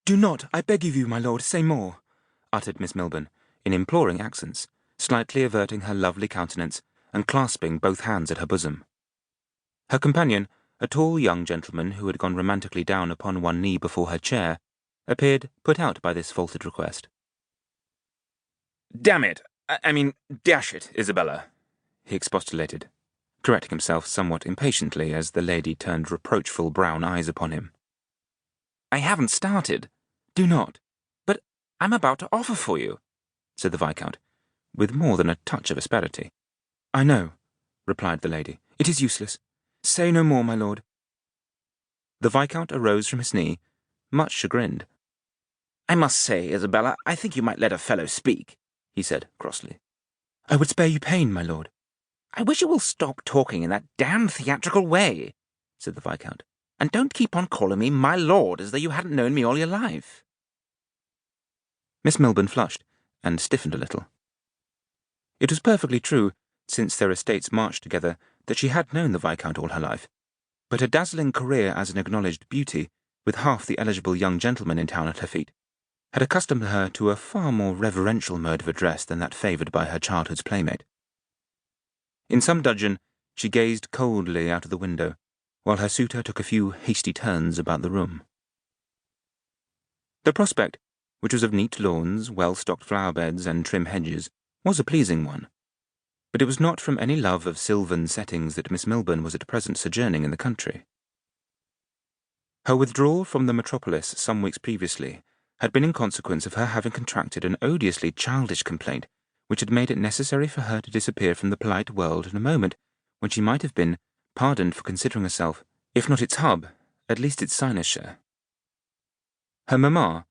"Do not, I beg of you, my lord, say more," uttered Miss Milburn, in imploring accents, slightly averting her lovely countenance and clasping both hands at her bosom. Her companion, a tall young gentleman who had gone romantically down upon one knee before her chair, appeared put out by this faltered request. "Damn it! I mean, dash it, Isabella," he expostulated, correcting himself somewhat impatiently as the lady turned reproachful brown eyes upon him. "I haven't started. Do not. But I'm about to offer for you," said the Viscount, with more than a touch of asperity. "I know," replied the lady. "It is useless. Say no more, my lord." The Viscount arose from his knee, much chagrined. "I must say, Isabella, I think you might let a fellow speak," he said crossly. "I would spare you pain, my lord." "I wish you will stop talking in that damned theatrical way," said the Viscount, "and don't keep on calling me my lord as though you hadn't known me all your life." Miss Milburn flushed and stiffened a little. It was perfectly true, since their estates marched together, that she had known the Viscount all her life, but her dazzling career as an acknowledged beauty, with half the eligible young gentlemen in town at her feet, had accustomed her to a far more reverential mode of address than that favoured by her childhood's playmate. In some dudgeon, she gazed coldly out of the window, while her suitor took a few hasty turns about the room. The prospect, which was of neat lawns, well-stocked flower-beds, and trim hedges, was a pleasing one, but it was not from any love of sylvan settings that Miss Milburn was at present sojourning in the country. Her withdrawal from the metropolis some weeks previously had been in consequence of her having contracted an odiously childish complaint which had made it necessary for her to disappear from the polite world in a moment when she might have been pardoned for considering herself, if not its hub, at least its cynosure. Her mamma,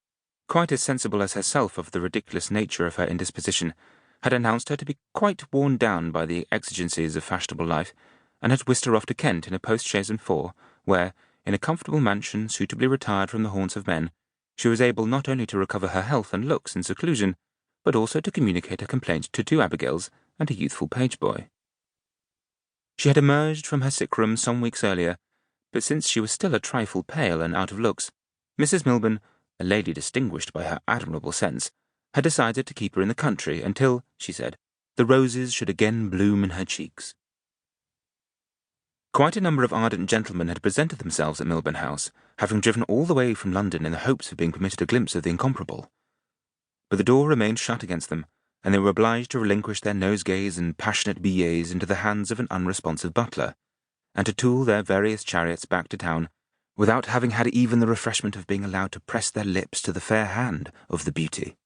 quite as sensible as herself of the ridiculous nature of her indisposition, had announced her to be quite worn down by the exigencies of fashionable life, and had whisked her off to Kent in a post-chaise and four, where, in a comfortable mansion suitably retired from the haunts of men, she was able not only to recover her health and looks in seclusion, but also to communicate her complaint to 2 Abigails and a youthful page-boy. She had emerged from her sick-room some weeks earlier, but since she was still a trifle pale and out of looks, Mrs. Milburn, a lady distinguished by her admirable sense, had decided to keep her in the country until, she said, the roses should again bloom in her cheeks. Quite a number of ardent gentlemen had presented themselves at Milburn House, having driven all the way from London in the hopes of being permitted a glimpse of the incomparable. But the door remained shut against them, and they were obliged to relinquish their nosegays and passionate billets into the hands of an unresponsive butler, and to tool their various chariots back to town, without having had even the refreshment of being allowed to press their lips to the fair hand of the beauty.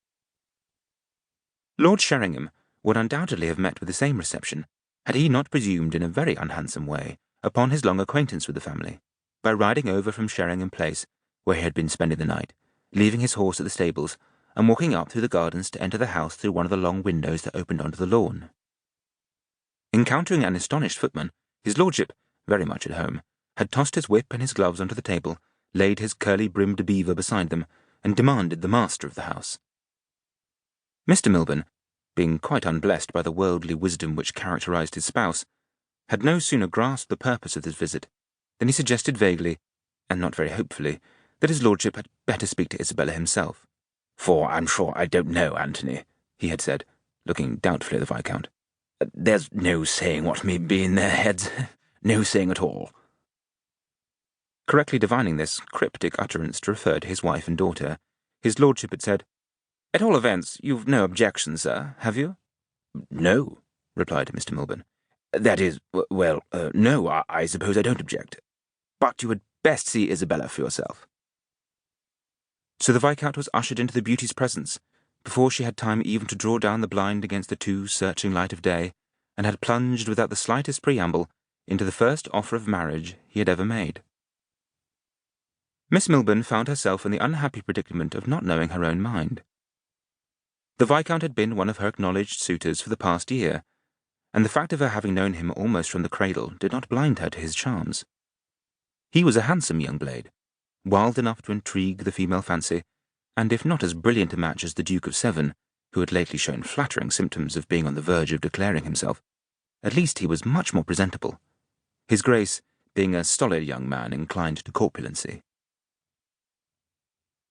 Lord Sheringham would undoubtedly have met with the same reception, had he not presumed in a very unhandsome way upon his long acquaintance with the family, by riding over from Sheringham Place, where he had been spending the night, leaving his horse at the stables, and walking up through the gardens to enter the house through one of the long windows that opened onto the lawn. Encountering an astonished footman, his lordship, very much at home, had tossed his whip and his gloves onto the table, laid his curly-brimmed beaver beside them, and demanded the master of the house. Mr. Milburn, being quite unblessed by the worldly wisdom which characterized his spouse, had no sooner grasped the purpose of this visit than he suggested vaguely, and not very hopefully, that his lordship had better speak to Isabella himself. "For I'm sure I don't know, Anthony," he had said, looking doubtfully at the Viscount. "There's no saying what may be in their heads. No saying at all." Correctly divining this cryptic utterance to refer to his wife and daughter, his lordship had said, "At all events, you've no objection, sir, have you?" "No," replied Mr. Milburn. "That is, well, no, I suppose I don't object. But you had best see Isabella for yourself." So the Viscount was ushered into the beauty's presence, before she had time even to draw down the blind against the too searching light of day, and had plunged without the slightest preamble into the first offer of marriage he had ever made. Miss Milburn found herself in the unhappy predicament of not knowing her own mind. The Viscount had been one of her acknowledged suitors for the past year, and the fact of her having known him almost from the cradle did not blind her to his charms. He was a handsome young blade, wild enough to intrigue the female fancy, and if not as brilliant a match as the Duke of Severn, who had lately shown flattering symptoms of being on the verge of declaring himself, at least he was much more presentable, his Grace being a stolid young man inclined to corpulency.